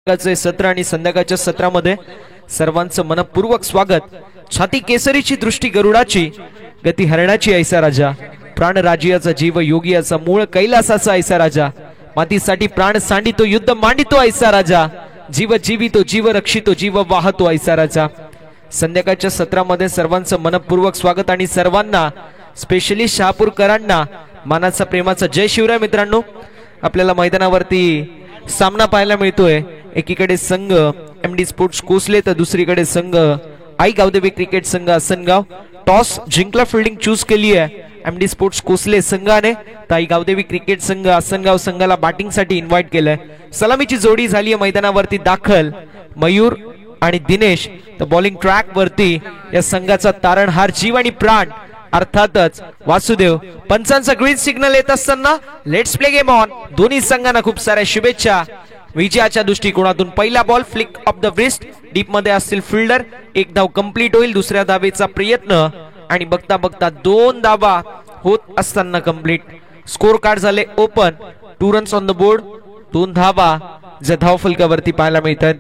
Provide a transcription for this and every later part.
सत्र आणि संध्याकाळच्या सत्रामध्ये सर्वांचं मनपूर्वक स्वागत। छाती केसरीची दृष्टी गरुडाची, गती हरणाची ऐसा राजा, प्राण राजियाचा जीव योगियाचा मूळ कैलासाचा ऐसा राजा, मातीसाठी प्राण सांडितो युद्ध मांडितो ऐसा राजा, जीव जीवितो जीव रक्षितो जीव वाहतो ऐसा राजा। संध्याकाळच्या सत्रामध्ये सर्वांचं मनपूर्वक स्वागत आणि सर्वांना स्पेशली शहापूरकरांना मानाचा प्रेमाचा जय शिवराय। मित्रांनो, आपल्याला मैदानावरती सामना पाहायला मिळतोय। एकीकडे संघ एमडी स्पोर्ट्स कोसले तर दुसरीकडे संघ आई गावदेवी क्रिकेट संघ आसनगाव। टॉस जिंकला, फील्डिंग चूज केली आहे एमडी स्पोर्ट्स कोसले संघाने, तर आई गावदेवी क्रिकेट संघ आसनगाव संघाला बॅटिंग साठी इन्व्हाइट केलंय। सलामीची जोडी झाली आहे मैदानावरती दाखल, मयूर आणि दिनेश। तर बॉलिंग ट्रॅक वरती या संघाचा तारणहार जीव आणि प्राण अर्थातच वासुदेव। पंचांचा ग्रीन सिग्नल येत असताना लेट्स प्ले गेम ऑन। दोन्ही संघांना खूप साऱ्या शुभेच्छा। विजयाच्या दृष्टिकोनातून पहिला ball flick of the wrist, deep मध्ये असतील फिल्डर, एक धाव कंप्लीट होईल, दुसऱ्या धावेचा प्रयत्न आणि बघता बघता दोन धावा होत असताना कंप्लीट। स्कोर कार्ड झाले open, 2 runs on the board, 2 धावा जे धाव फलकावरती पाहायला मिळतात।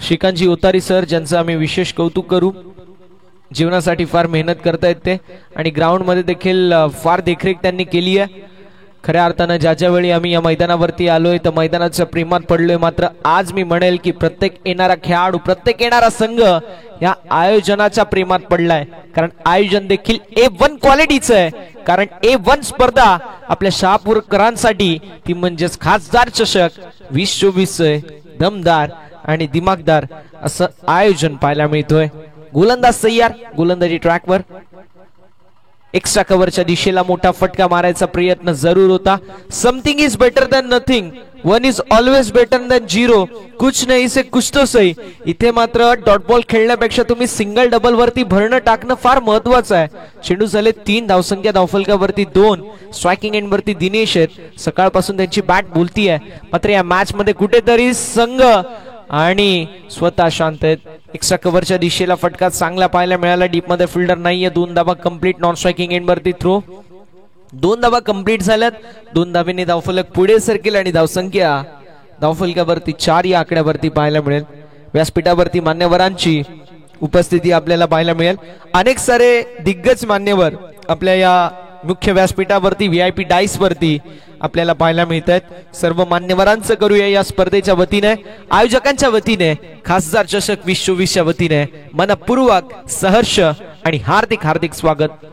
श्रीकांतजी ओतारी सर, ज्यांचं आम्ही विशेष कौतुक करू, जीवनासाठी फार मेहनत करतायत ते आणि ग्राउंड मध्ये देखील फार देखरेख त्यांनी केली आहे। खऱ्या अर्थानं ज्या वेळी आम्ही या मैदानावरती आलोय तर मैदानाच्या प्रेमात पडलोय, मात्र आज मी म्हणेल की प्रत्येक येणारा खेळाडू, प्रत्येक येणारा संघ या आयोजनाच्या प्रेमात पडलाय, कारण आयोजन देखील A1 क्वालिटीचं आहे। कारण A1 स्पर्धा आपल्या शहापूरकरांसाठी ती म्हणजेच खासदार चषक 2024 आहे। दमदार आणि दिमागदार असं आयोजन पाहायला मिळतोय। गोलंदाज तयार, गोलंदाजी ट्रॅकवर, एक्स्ट्रा कव्हरच्या दिशेला मोठा फटका मारायचा प्रयत्न जरूर होता। Something is better than nothing, 1 is always better than 0, कुछ नाही से कुछ तो सही। इथे मात्र डॉट बॉल खेळण्यापेक्षा तुम्ही सिंगल डबल वरती भरणं टाकणं फार महत्वाचं आहे। चेंडू झाले 3, धावसंख्या धावफलकावरती 2, स्ट्रायकिंग एंड वरती दिनेश आहेत। सकाळपासून त्यांची बॅट बोलतीये, मात्र या मॅच मध्ये कुठेतरी संघ आणि स्वतः शांत आहेत। एक्स्ट्रा कव्हरच्या दिशेला फटका चांगला पाहायला मिळाला, डीप मध्ये फिल्डर नाहीये। 2 धावा कंप्लीट, नॉन स्ट्रायकिंग एंड वरती थ्रो, 2 धावा कंप्लीट झाल्यात। 2 धावेने धावफलक पुढे सरकेल आणि धावसंख्या धावफलकावरती 4 या आकड्यावरती पाहायला मिळेल। व्यासपीठावरती मान्यवरांची उपस्थिती आपल्याला पाहायला मिळेल। अनेक सारे दिग्गज मान्यवर आपल्या या मुख्य व्यासपीठावरती VIP डाईस वरती आपल्याला पाहायला मिळतात। सर्व मान्यवरांचं करूया या स्पर्धेच्या वतीने, आयोजकांच्या वतीने, खासदार चषक 2024च्या वतीने मनपूर्वक सहर्ष आणि हार्दिक हार्दिक स्वागत।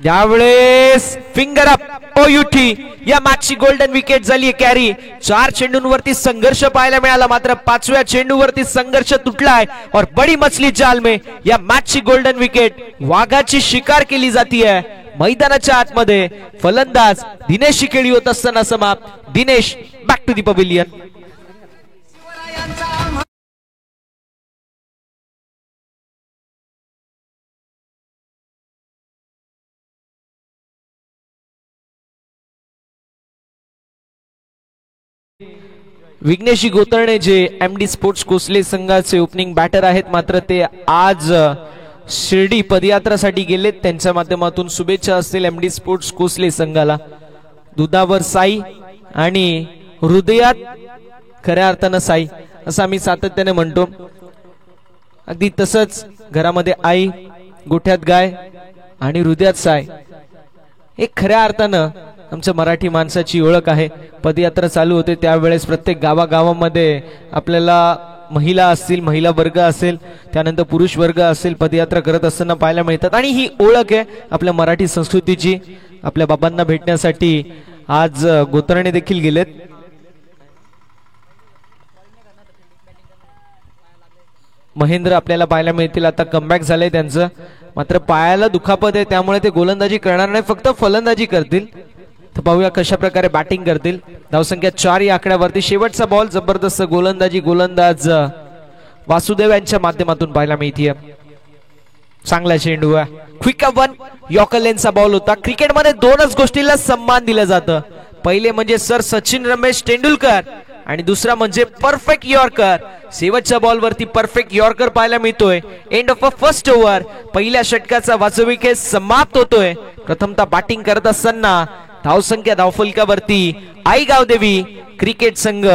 यावेळेस फिंगर अप ओयुटी, या मॅचची गोल्डन विकेट झाली कॅरी। 4 चेंडूंवरती संघर्ष पाहायला मिळाला, मात्र 5व्या चेंडूवरती संघर्ष तुटलाय और बडी मछली जाल में या मॅचची गोल्डन विकेट, वाघाची शिकार केली जातीये मैदानाच्या आतमध्ये। फलंदाज दिनेशची खेळी होत असताना समाप्त। Dinesh back to the pavilion. विघ्नेशी गोतरणे जे एमडी स्पोर्ट्स कोसले संघाचे ओपनिंग बॅटर आहेत, मात्र ते आज शिर्डी पदयात्रासाठी गेलेत। त्यांच्या माध्यमातून शुभेच्छा असतील एमडी स्पोर्ट्स कोसले संघाला। दुधावर साई आणि हृदयात खऱ्या अर्थानं साई असं आम्ही सातत्याने म्हणतो। अगदी तसंच घरामध्ये आई, गोठ्यात गाय आणि हृदयात साई, एक खऱ्या अर्थानं आमच्या मराठी माणसाची ओळख आहे। पदयात्रा चालू होते त्यावेळेस प्रत्येक गावागावामध्ये आपल्याला महिला असतील, महिला वर्ग असेल, त्यानंतर पुरुष वर्ग असेल, पदयात्रा करत असताना पाहायला मिळतात आणि ही ओळख आहे आपल्या मराठी संस्कृतीची। आपल्या बाबांना भेटण्यासाठी आज गोतरणे देखील गेलेत। महेंद्र आपल्याला पाहायला मिळतील, आता कमबॅक झालंय त्यांचं, मात्र पायाला दुखापत आहे त्यामुळे ते गोलंदाजी करणार नाही, फक्त फलंदाजी करतील। तर पाहूया कशा प्रकारे बॅटिंग करतील। धावसंख्या 4 या आकड्यावरती, शेवटचा बॉल, जबरदस्त गोलंदाजी गोलंदाज वासुदेव यांच्या माध्यमातून पाहायला मिळते। चांगला चेंडू आहे, क्विक वन यॉर्कर लेनचा बॉल होता. क्रिकेटमध्ये दोनच गोष्टीला सन्मान दिलं जातं. पहिले म्हणजे सर सचिन रमेश तेंडुलकर आणि दुसरा म्हणजे परफेक्ट यॉर्कर. शेवटच्या बॉलवरती परफेक्ट यॉर्कर पाहायला मिळतोय. End of a first over. पहिल्या षटकाचा वास्तविक खेळ समाप्त होतोय. प्रथमतः बॅटिंग करत असताना धावसंख्या धावफलकावरती आई गावदेवी क्रिकेट संघ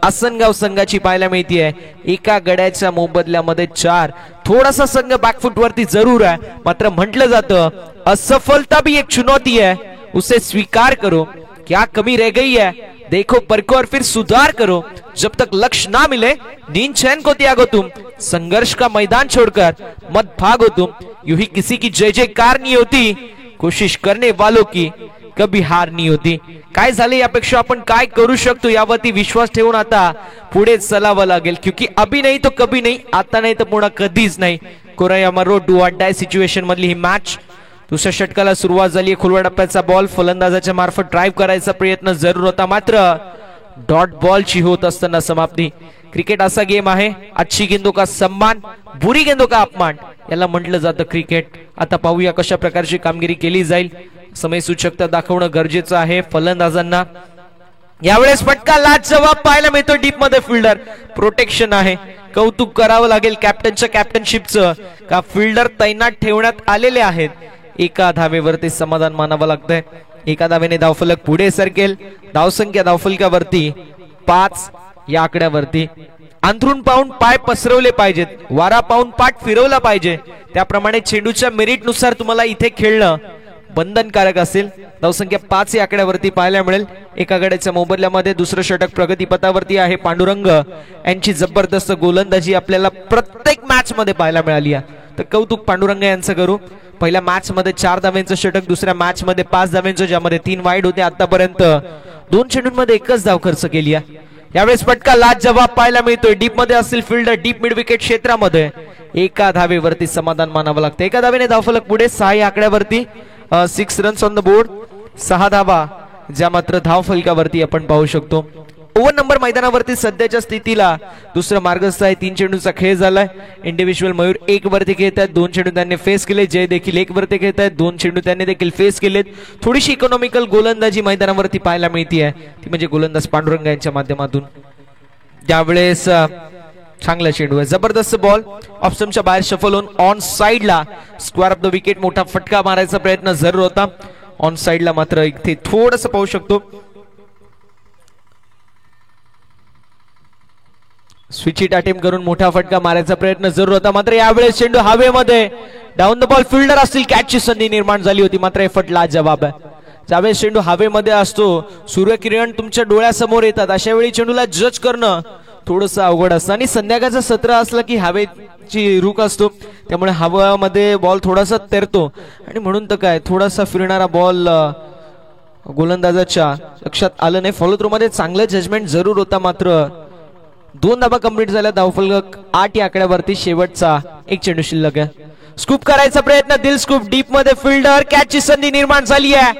आसनगाव संघाची पाहायला मिळतीये. एका गड्याच्या मोबदल्यामध्ये 4. थोडासा संघ बॅकफुट वरती जरूर आहे, मात्र म्हटलं जातं असफलता भी एक चुनौती है, उसे स्वीकार करो. क्या कमी रह गई है, देखो परखो और फिर सुधार करो. जब तक लक्ष्य ना मिले नींद चैन को त्यागो तुम. संघर्ष का मैदान छोड़कर मत भागो तुम. यूं ही किसी की जय जयकार नहीं होती, कोशिश करने वालों की कभी हार नाही होती. काय झाले यापेक्षा आपण काय करू शकतो यावरती विश्वास ठेवून आता पुढे चलावं लागेल. क्योंकि अभी नाही तो कभी नाही, आता नाही तर पुन्हा कधीच नाही. कोरायामारो डू ऑर डाय सिच्युएशन मधली ही मॅच. दुसऱ्या षटकाला सुरुवात झाली. खुलवा टप्प्याचा बॉल फलंदाजाच्या मार्फत ड्राईव्ह करायचा प्रयत्न जरूर होता, मात्र डॉट बॉलची होत असताना समाप्ती. क्रिकेट असा गेम आहे, अच्छी गेंदों का सम्मान, बुरी गेंदों का अपमान याला म्हटलं जातं क्रिकेट. आता पाहूया कशा प्रकारची कामगिरी केली जाईल. समय सूचकता दाखवणं गरजेचं आहे फलंदाजांना. यावेळेस फटका लाजवाब पाहायला मिळतो. डीप मध्ये फिल्डर प्रोटेक्शन आहे. कौतुक करावं लागेल कॅप्टनच्या कॅप्टनशिपचं, का फिल्डर तैनात ठेवण्यात आलेले आहेत. एका धावेवरती समाधान मानावं लागतंय. एका धावेने धावफलक पुढे सरकेल. धावसंख्या धावफलकावरती 5 या आकड्यावरती. अंथरूण पाहून पाय पसरवले पाहिजेत, वारा पाहून पाठ फिरवला पाहिजे. त्याप्रमाणे चेंडूच्या मेरिट नुसार तुम्हाला इथे खेळणं बंधनकारक असेल. धावसंख्या 5 या आकड्यावरती पाहायला मिळेल. एका गड्याच्या मोबदल्यामध्ये दुसरं षटक प्रगतीपथावरती आहे. पांडुरंग यांची जबरदस्त गोलंदाजी आपल्याला प्रत्येक मॅच मध्ये पाहायला मिळाली आहे, तर कौतुक पांडुरंग यांचं करू. पहिल्या मॅच मध्ये 4 धाव्यांचं षटक, दुसऱ्या मॅच मध्ये 5 धाव्यांचं, ज्यामध्ये 3 वाईड होते. आतापर्यंत 2 चेंडूंमध्ये एकच धाव खर्च केली आहे. यावेळेस फटका लाजवाब पाहायला मिळतोय. डीप मध्ये असतील फिल्डर, डीप मिड विकेट क्षेत्रामध्ये. एका धावेवरती समाधान मानावं लागतं. एका धावेने धावफलक पुढे 6 या आकड्यावरती. 6 रन्स ऑन द बोर्ड, 6 धावा ज्या मात्र धावफलकावरती आपण पाहू शकतो. ओव्हर नंबर मैदानावरती सध्याच्या स्थितीला दुसरं मार्गस्थ आहे. 3 चेंडूचा खेळ झालाय. इंडिव्हिज्युअल मयूर 1 वरती खेळत आहेत, 2 चेंडू त्यांनी फेस केले. जय देखील 1 वरती खेळत आहेत, 2 चेंडू त्यांनी देखील फेस केलेत. थोडीशी इकॉनॉमिकल गोलंदाजी मैदानावरती पाहायला मिळते, ती म्हणजे गोलंदाज पांडुरंग यांच्या माध्यमातून. त्यावेळेस चांगला चेंडू आहे, जबरदस्त बॉल ऑप्शनच्या बाहेर शफल होऊन ऑन साइडला स्क्वेअर ऑफ द विकेट. मोठा फटका मारायचा प्रयत्न जरूर होता. ऑन साइडला मात्र इथे थोडंसं पाहू शकतो स्विच हिट अटेम्प्ट करून मोठा फटका मारायचा प्रयत्न जरूर होता, मात्र यावेळेस चेंडू हवेमध्ये. डाऊन द बॉल फिल्डर असतील, कॅचची संधी निर्माण झाली होती, मात्र हे फट लाजवाब आहे. ज्यावेळेस चेंडू हवेमध्ये असतो, सूर्यकिरण तुमच्या डोळ्यासमोर येतात, अशा वेळी चेंडूला जज करणं थोडंसं अवघड असतं. आणि संध्याकाळचं सत्र असलं की हवेची रुख असतो, त्यामुळे हवेमध्ये बॉल थोडासा तेरतो आणि म्हणून तर काय थोडासा फिरणारा बॉल गोलंदाजाच्या लक्षात आलं नाही. फॉलो थ्रू मध्ये चांगलं जजमेंट जरूर होता, मात्र 2 धावा कंप्लीट झाल्या. धावफलक 8 या आकड्यावरती. शेवटचा 1 चेंडू शिल्लक आहे. स्कूप करायचा प्रयत्न, दिल स्कूप. डीप मध्ये फिल्डर, कॅचची संधी निर्माण झाली आहे.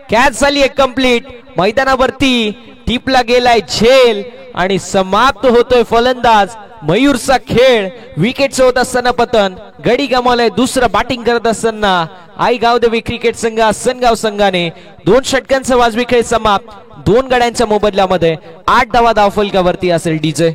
कॅच झाली आहे कंप्लीट. मैदानावरती टिपला गेलाय झेल आणि समाप्त होतोय फलंदाज मयूरचा खेळ. विकेटचं होत असताना पतन, गडी गमावलाय. दुसरं बॅटिंग करत असताना आई गावदेवी क्रिकेट संघ आसनगाव संघाने 2 षटकांचा वाजवी खेळ समाप्त. 2 गड्यांच्या मोबदल्यामध्ये 8 धावा धावफलकावरती असेल डीजे.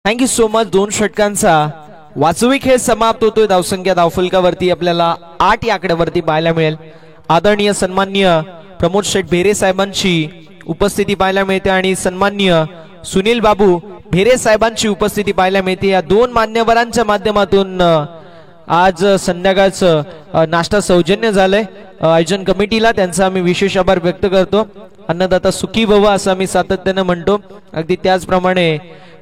Thank you so much. 2 षटकांचा वास्तविक खेळ समाप्त होतोय. धावसंख्या धावफलकावरती आपल्याला 8 या आकड्यावरती पाहायला मिळेल. आदरणीय सन्माननीय प्रमोद शेठ भेरे साहेबांची उपस्थिती पाहायला मिळते आणि सन्माननीय सुनील बाबू भेरे साहेबांची उपस्थिती पाहायला मिळते. या 2 मान्यवरांच्या माध्यमातून आज संध्याकाळचं नाश्ता सौजन्य झालंय. आयोजन कमिटीला त्यांचा आम्ही विशेष आभार व्यक्त करतो. अन्नदाता सुखी भव असं आम्ही सातत्याने म्हणतो. अगदी त्याचप्रमाणे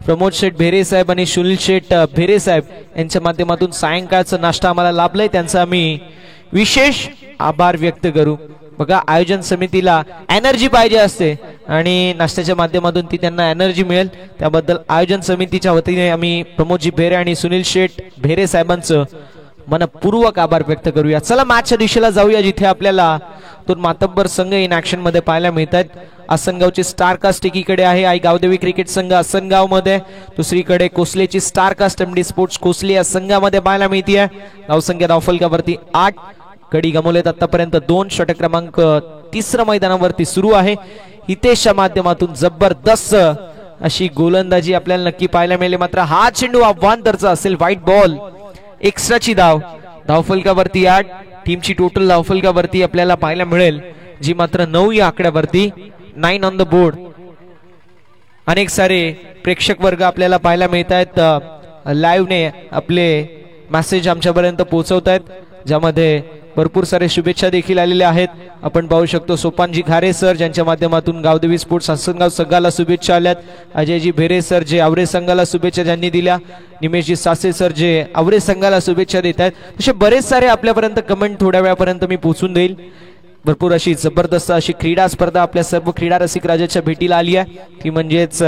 प्रमोद शेठ भेरे साहेब आणि सुनील शेठ भेरे साहेब यांच्या माध्यमातून सायंकाळचा नाश्ता आम्हाला लाभलाय, त्यांचा आम्ही विशेष आभार व्यक्त करू. बघा, आयोजन समितीला एनर्जी पाहिजे असते आणि नाश्त्याच्या माध्यमातून ती त्यांना एनर्जी मिळेल, त्याबद्दल आयोजन समितीच्या वतीने आम्ही प्रमोदजी भेरे आणि सुनील शेठ भेरे साहेबांचं मनपूर्वक आभार व्यक्त करूया. चला मॅचच्या दिशेला जाऊया, जिथे आपल्याला दोन मातब्बर संघ इन ऍक्शन मध्ये पाहायला मिळतात. आसनगावची स्टारकास्ट एकीकडे आहे आई गावदेवी क्रिकेट संघ आसनगाव मध्ये, दुसरीकडे कोसलेची स्टारकास्ट एमडी स्पोर्ट्स कोसले या संघामध्ये पाहायला मिळते. धावसंख्या धावफलकावरती 8, गडी गमवलेत आतापर्यंत 2. षटक क्रमांक 3 मैदानावरती सुरू आहे. हितेशच्या माध्यमातून जबरदस्त अशी गोलंदाजी आपल्याला नक्की पाहायला मिळेल, मात्र हा चेंडू अव्वांतरचा असेल. व्हाईट बॉल, एक्स्ट्राची धाव. धावफलकावरती 8, टीमची टोटल धावफलकावरती आपल्याला पाहायला मिळेल जी मात्र 9 या आकड्यावरती. 9 ऑन द बोर्ड. अनेक सारे प्रेक्षक वर्ग आपल्याला पाहायला मिळत आहेत, लाईव्हने आपले मेसेज आमच्यापर्यंत पोहोचवत आहेत, ज्यामध्ये भरपूर सारे शुभेच्छा देखील आलेल्या आहेत. आपण पाहू शकतो सोपानजी खारे सर, ज्यांच्या माध्यमातून गावदेवी स्पोर्ट्स आसनगाव संघाला शुभेच्छा आल्यात. अजयजी भेरे सर जे आवरे संघाला शुभेच्छा ज्यांनी दिल्या. निमेशजी सासे सर जे आवरे संघाला शुभेच्छा देत आहेत. असे बरेच सारे आपल्यापर्यंत कमेंट थोड्या वेळापर्यंत मी पोहोचून देईल. भरपूर अशी जबरदस्त अशी क्रीडा स्पर्धा आपल्या सर्व क्रीडा रसिक राजाच्या भेटीला आली आहे, ती म्हणजेच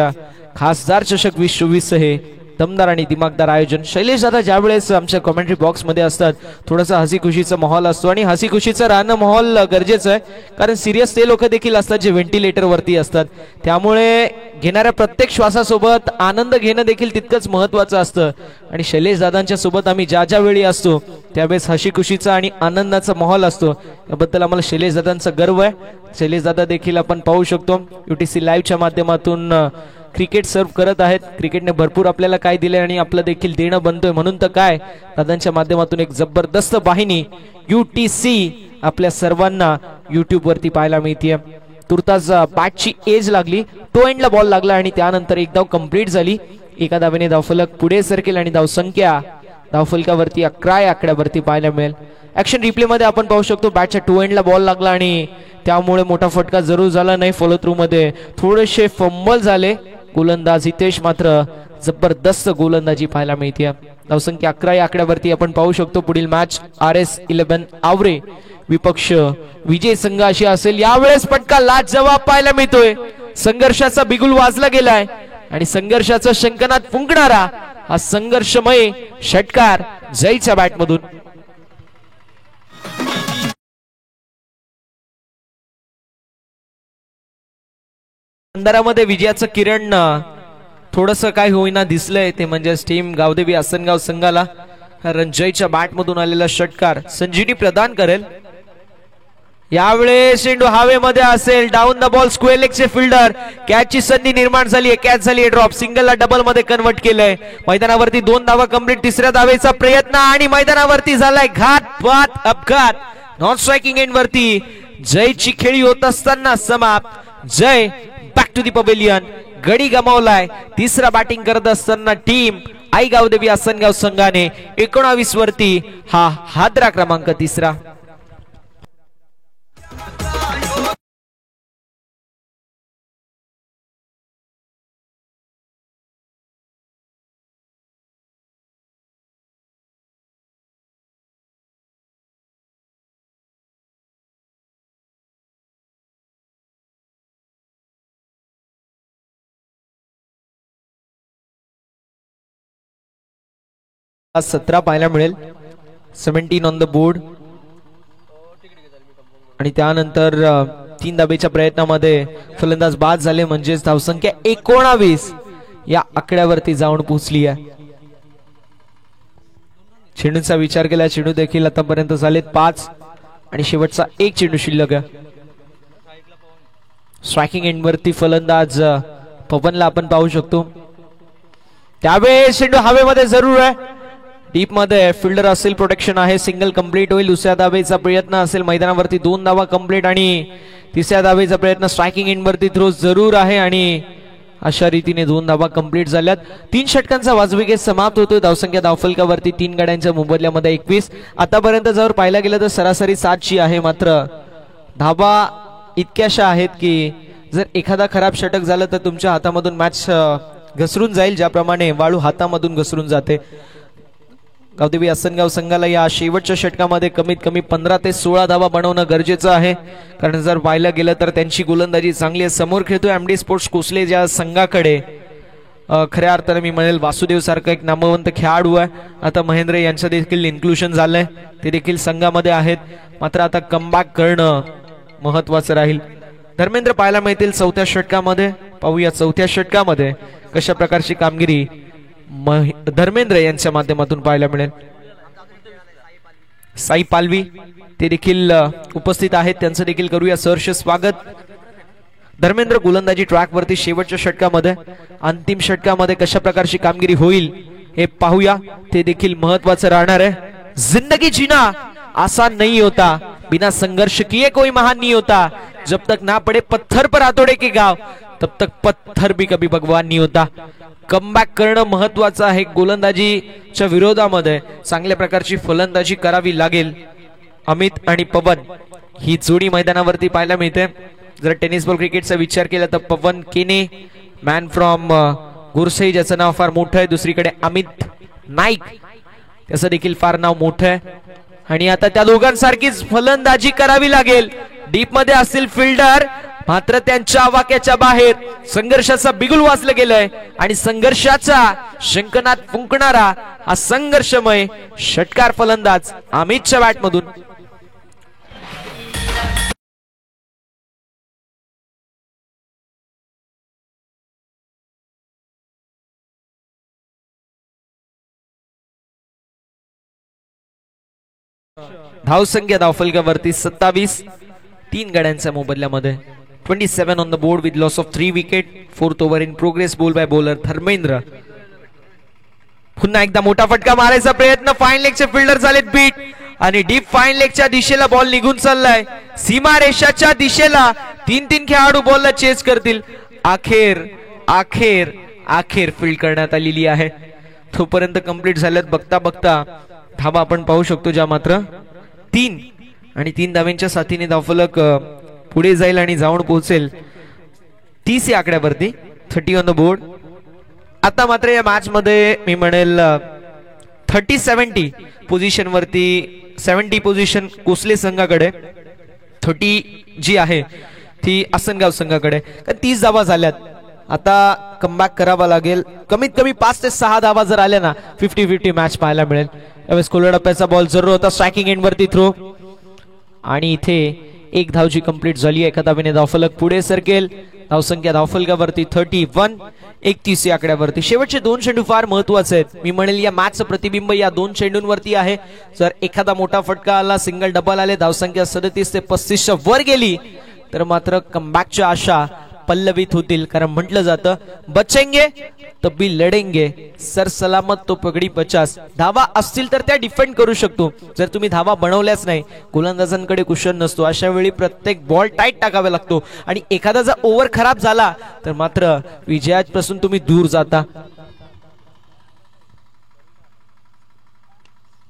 खासदार चषक 2024 हे दमदार आणि दिमागदार आयोजन. शैलेश दादा ज्या वेळेस आमच्या कमेंट्री बॉक्स मध्ये असतात, थोडासा हसी खुशीचा माहोल असतो आणि हसी खुशीचं राहणं माहोल गरजेचं आहे, कारण सिरियस ते लोक देखील असतात जे व्हेंटिलेटर वरती असतात. त्यामुळे घेणाऱ्या प्रत्येक श्वासासोबत आनंद घेणं देखील तितकंच महत्वाचं असतं. आणि शैलेश दादांच्या सोबत आम्ही ज्या ज्या वेळी असतो त्यावेळेस हसी खुशीचा आणि आनंदाचा माहोल असतो, याबद्दल आम्हाला शैलेश दादांचा गर्व आहे. शैलेश दादा देखील आपण पाहू शकतो युटीसी लाईव्हच्या माध्यमातून क्रिकेट सर्व करत आहेत. क्रिकेटने भरपूर आपल्याला काय दिले आणि आपलं देखील देणं बनतोय, म्हणून तर काय दादांच्या माध्यमातून एक जबरदस्त वाहिनी युटीसी आपल्या सर्वांना युट्यूब वरती पाहायला मिळते. तुर्तास बॅटची एज लागली, टो एंडला बॉल लागला आणि त्यानंतर एक धाव कंप्लीट झाली. एका धावेने धावफलक पुढे सरकेल आणि धावसंख्या धावफलकावरती 11 या आकड्यावरती पाहायला मिळेल. ऍक्शन रिप्ले मध्ये आपण पाहू शकतो बॅटच्या टो एंडला बॉल लागला आणि त्यामुळे मोठा फटका जरूर झाला नाही. फॉलो थ्रू मध्ये थोडेसे फंबल झाले. गोलंदाज हितेश मात्र जबरदस्त गोलंदाजी पाहायला मिळते. धावसंख्या 11 या आकड्यावरती आपण पाहू शकतो. पुढील मॅच RS11 आवरे विपक्ष विजय संघ अशी असेल. यावेळेस फटका लाजवाब पाहायला मिळतोय. संघर्षाचा बिगुल वाजला गेलाय आणि संघर्षाचा शंखनाद फुंकणारा हा संघर्षमय षटकार जयच्या बॅटमधून. अंधारामध्ये विजयाचं किरण थोडस काय होईना दिसलंय, ते म्हणजे टीम गावदेवी आसनगाव संघाला रणजयच्या बॅट मधून आलेला षटकार संजीवनी प्रदान करेल. यावेळेस चेंडू हवेमध्ये असेल. डाऊन द बॉल स्क्वेअर लेगचे फिल्डर. कॅचची संधी निर्माण झाली आहे, कॅच झाली आहे. ड्रॉप सिंगलला डबल मध्ये कन्वर्ट केलंय. मैदानावरती 2 धावा कंप्लीट. तिसऱ्या धावेचा प्रयत्न आणि मैदानावरती झालाय घातपात अपघात. नॉन स्ट्रायकिंग एंड वरती जयची खेळी होत असताना समाप्त. जय बॅक टू दी पवेलियन. गडी गमावलाय. तिसरा बॅटिंग करत असताना टीम आई गावदेवी आसनगाव संघाने 19 वरती हा हादरा क्रमांक 3. आज 17 पाहायला मिळेल. 17 ऑन द बोर्ड. आणि त्यानंतर 3 धावेच्या प्रयत्नामध्ये फलंदाज बाद झाले, म्हणजेच धावसंख्या 19 या आकड्यावरती जाऊन पोहोचली आहे. चेंडूंचा विचार केला, चेंडू देखील आतापर्यंत झालेत 5 आणि शेवटचा 1 चेंडू शिल्लक आहे. स्ट्रायकिंग एंड वरती फलंदाज पवनला आपण पाहू शकतो. त्यावेळेस चेंडू हवेमध्ये जरूर आहे. डीप मध्ये फिल्डर असेल, प्रोटेक्शन आहे. सिंगल कंप्लीट होईल. दुसऱ्या धावेचा प्रयत्न असेल. मैदानावरती 2 धावा कंप्लीट आणि तिसऱ्या धावेचा प्रयत्न स्ट्रायकिंग एंड वरती थ्रो जरूर आहे आणि अशा रीतीने 2 धावा कंप्लीट झाल्यात. 3 षटकांचा वाजवी गेम समाप्त होतोय. धावसंख्या धावफलकावरती 3 गड्यांच्या मोबदल्यामध्ये 21. आतापर्यंत जर पाहायला गेलं तर सरासरी 7ची आहे, मात्र धावा इतक्याशा आहेत की जर एखादा खराब षटक झालं तर तुमच्या हातामधून मॅच घसरून जाईल, ज्याप्रमाणे वाळू हातामधून घसरून जाते. गावदेवी आसनगाव संघाला या शेवटच्या षटकामध्ये कमीत कमी 15 ते 16 धावा बनवणं गरजेचं आहे, कारण जर पाहायला गेलं तर त्यांची गोलंदाजी चांगली आहे. समोर खेळतोय एमडी स्पोर्ट्स कोसले ज्या संघाकडे खऱ्या अर्थाने मी म्हणेल वासुदेव सारखा एक नामवंत खेळाडू आहे. आता महेंद्र यांचं देखील इन्क्लुजन झालंय, ते देखील संघामध्ये आहेत. मात्र आता कमबॅक करणं महत्वाचं राहील. धर्मेंद्र पाहायला मिळतील चौथ्या षटकामध्ये. पाहूया चौथ्या षटकामध्ये कशा प्रकारची कामगिरी धर्मेंद्र यांच्या माध्यमातून पाहायला मिळेल. साई पालवी ते देखील उपस्थित आहेत, त्यांचं देखील करूया सहर्ष स्वागत. धर्मेंद्र गोलंदाजी ट्रॅक वरती शेवटच्या षटकामध्ये. अंतिम षटकामध्ये कशा प्रकारची कामगिरी होईल हे पाहूया, ते देखील महत्वाचं राहणार आहे. जिंदगी जीना आसान नहीं होता, बिना संघर्ष किए कोई महान नहीं होता, जब तक ना पड़े पत्थर पर हाथोड़े के गाव तब तक पत्थर भी कभी भगवान नहीं होता. कमबॅक करणं महत्वाचं आहे. गोलंदाजीच्या विरोधामध्ये चांगल्या प्रकारची फलंदाजी करावी लागेल. अमित आणि पवन ही जोडी मैदानावरती पाहायला मिळते. जर टेनिस बॉल क्रिकेटचा विचार केला तर पवन केने मॅन फ्रॉम गुरसई, ज्याचं नाव फार मोठं आहे. दुसरीकडे अमित नाईक, त्याचं देखील फार नाव मोठं आहे. आणि आता त्या दोघांसारखीच फलंदाजी करावी लागेल. डीप मध्ये असतील फिल्डर, मात्र त्यांच्या आवाक्याच्या बाहेर संघर्षाचा बिगुल वाजलं गेलंय आणि संघर्षाचा शंखनाद फुंकणारा हा संघर्षमय षटकार फलंदाज अमितच्या बॅटमधून. धावसंख्या धावफलकावरती 27, 3 गड्यांच्या मोबदल्यामध्ये. 27 on the board with loss of 3 wicket. 4th over in progress. Ball by bowler Dharmendra. पुन्हा एकदा मोठा फटका मारायचा प्रयत्न. फाईन लेगचे फिल्डर झालेत बीट आणि डीप फाईन लेगच्या दिशेला बॉल निघून चाललाय. सीमा रेषाच्या दिशेला 3-3 खेळाडू बॉलला चेस करतील. अखेर अखेर अखेर फील्ड करण्यात आलेली आहे. तोपर्यंत कंप्लीट झाल्यात. बघता बघता धावा आपण पाहू शकतो, ज्या मात्र 3 आणि 3 धाव्यांच्या साथीने धावफलक पुढे जाईल आणि जाऊन पोहोचेल 30 या आकड्यावरती. 30 ऑन द बोर्ड. आता मात्र या मॅच मध्ये मी म्हणेल 30-70 पोझिशन वरती, 70 पोझिशन कोसले संघाकडे, 30 जी आहे ती आसनगाव संघाकडे. 30 धावा झाल्यात. आता कमबॅक करावा लागेल. कमीत कमी 5 ते 6 धावा जर आल्या ना 50-50 मॅच पाहायला मिळेल. यावेळेस कोलडप्प्याचा बॉल जरूर होता. स्ट्रायकिंग एंड वरती थ्रो आणि इथे 1 धावची कंप्लीट झाली. एका धावेने धावफलक पुढे सरकेल. धावसंख्या धावफलकावरती 31, 31 या आकड्यावरती. शेवटचे 2 चेंडू फार महत्वाचे आहेत. मी म्हणेल या मॅचचं प्रतिबिंब या 2 चेंडूंवरती आहे. जर एखादा मोठा फटका आला, सिंगल डबल आले, धावसंख्या 37 ते 35च्या वर गेली तर मात्र कमबॅकच्या आशा पल्लवित होतील. कारण म्हटलं जातं बचेंगे तभी लढेंगे, सर सलामत तो पगडी 50. धावा असतील तर त्या डिफेंड करू शकतो. जर तुम्ही धावा बनवल्याच नाही, गोलंदाजांकडे कुशन नसतो, अशा वेळी प्रत्येक बॉल टाईट टाकावा लागतो आणि एखादा जर ओव्हर खराब झाला तर मात्र विजयापासून तुम्ही दूर जाता.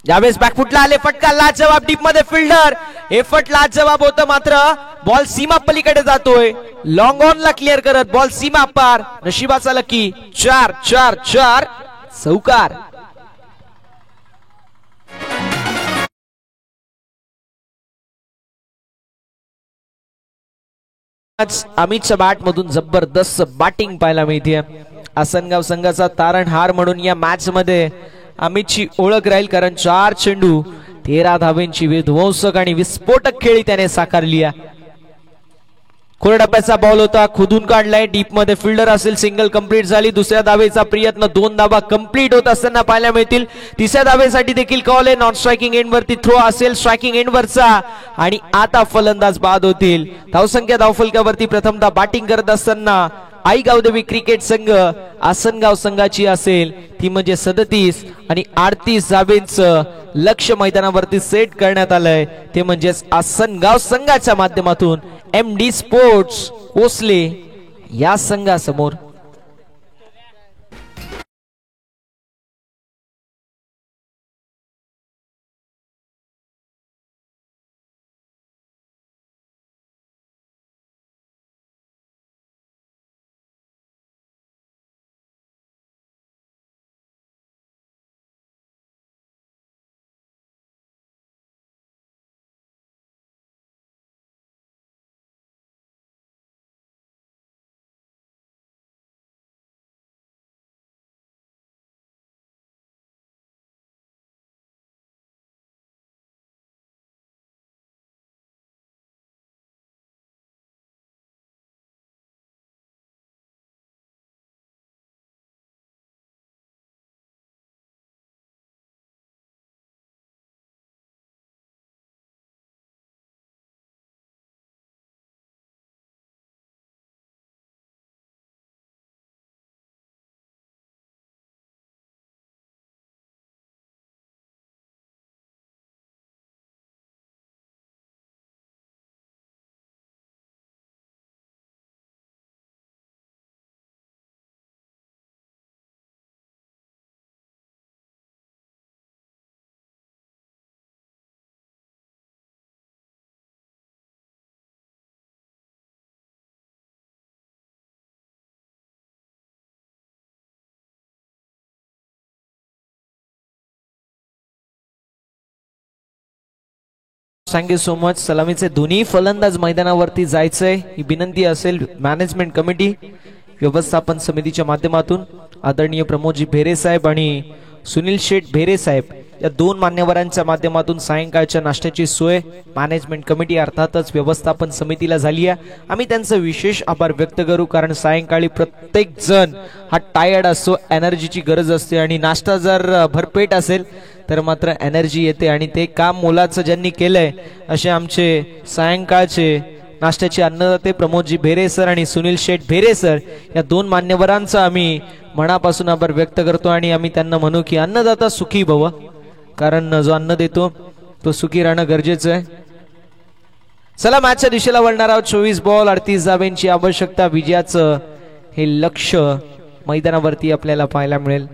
यावेळेस बॅकफुटला आले, फटका लाजवाब. डीप मध्ये फिल्डर, हे फट लाजवाब होतं, मात्र बॉल सीमा पलीकडे जातोय. लॉंग ऑन ला क्लिअर करत बॉल सीमा पार. नशिबाचा लकी 4-4-4 चौकार. अमितच्या बॅट मधून जबरदस्त बॅटिंग पाहायला मिळते. आसनगाव संघाचा तारणहार म्हणून या मॅच मध्ये अमितची ओळख राहील, कारण 4 चेंडू 13 धावेंची विध्वंसक आणि विस्फोटक खेळी त्याने साकारली आहे. कोरडप्प्याचा बॉल होता, खोदून काढलाय. डीप मध्ये फिल्डर असेल, सिंगल कंप्लीट झाली. दुसऱ्या धावेचा प्रयत्न, 2 धावा कंप्लीट होत असताना पाहायला मिळतील. तिसऱ्या धावेसाठी देखील कॉल आहे. नॉन स्ट्रायकिंग एंड वरती थ्रो असेल, स्ट्रायकिंग एंड वरचा, आणि आता फलंदाज बाद होतील. धावसंख्या धावफलकावरती प्रथमतः बॅटिंग करत असताना आई गावदेवी क्रिकेट संघ आसनगाव संघाची असेल, ती म्हणजे 37 आणि 38 धावेंचं लक्ष मैदानावरती सेट करण्यात आलंय. ते म्हणजेच आसनगाव संघाच्या माध्यमातून एमडी स्पोर्ट्स कोसले या संघासमोर. Thank you so much. सलामीचे दोन्ही फलंदाज मैदानावरती जायचंय ही विनंती असेल मॅनेजमेंट कमिटी व्यवस्थापन समितीच्या माध्यमातून. आदरणीय प्रमोदजी भेरे साहेब आणि सुनील शेठ भेरे साहेब या दोन मान्यवरांच्या माध्यमातून सायंकाळच्या नाश्त्याची सोय मॅनेजमेंट कमिटी अर्थातच व्यवस्थापन समितीला झाली आहे. आम्ही त्यांचं विशेष आभार व्यक्त करू, कारण सायंकाळी प्रत्येक जण हा टायर्ड असतो, एनर्जीची गरज असते आणि नाश्ता जर भरपेट असेल तर मात्र एनर्जी येते आणि ते काम मोलाचं ज्यांनी केलंय असे आमचे सायंकाळचे नाश्त्याचे अन्नदाते प्रमोदजी भेरे सर आणि सुनील शेठ भेरे सर या दोन मान्यवरांचा आम्ही मनापासून आभार व्यक्त करतो आणि आम्ही त्यांना म्हणू की अन्नदाता सुखी भव, कारण जो अन्न देतो तो सुखी राहणं गरजेचं आहे. चला मॅचच्या दिशेला वळणार आहोत. 24 बॉल 38 धाब्यांची आवश्यकता. विजयाचं हे लक्ष्य मैदानावरती आपल्याला पाहायला मिळेल.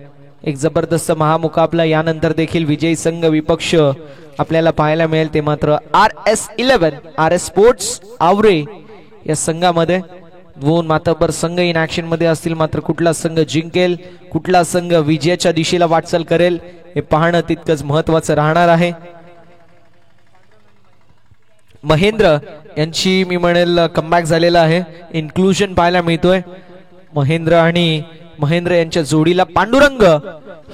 एक जबरदस्त महामुकाबला यानंतर देखील विजयी संघ विपक्ष आपल्याला पाहायला मिळेल. ते मात्र RS11 RS स्पोर्ट्स आवरे या संघामध्ये दोन मातब्बर संघ इन ऍक्शन मध्ये असतील. मात्र कुठला संघ जिंकेल, कुठला संघ विजयाच्या दिशेला वाटचाल करेल हे पाहणं तितकंच महत्वाचं राहणार आहे. महेंद्र यांची मी म्हणेल कमबॅक झालेला आहे. इन्क्लुजन पाहायला मिळतोय. महेंद्र यांच्या जोडीला पांडुरंग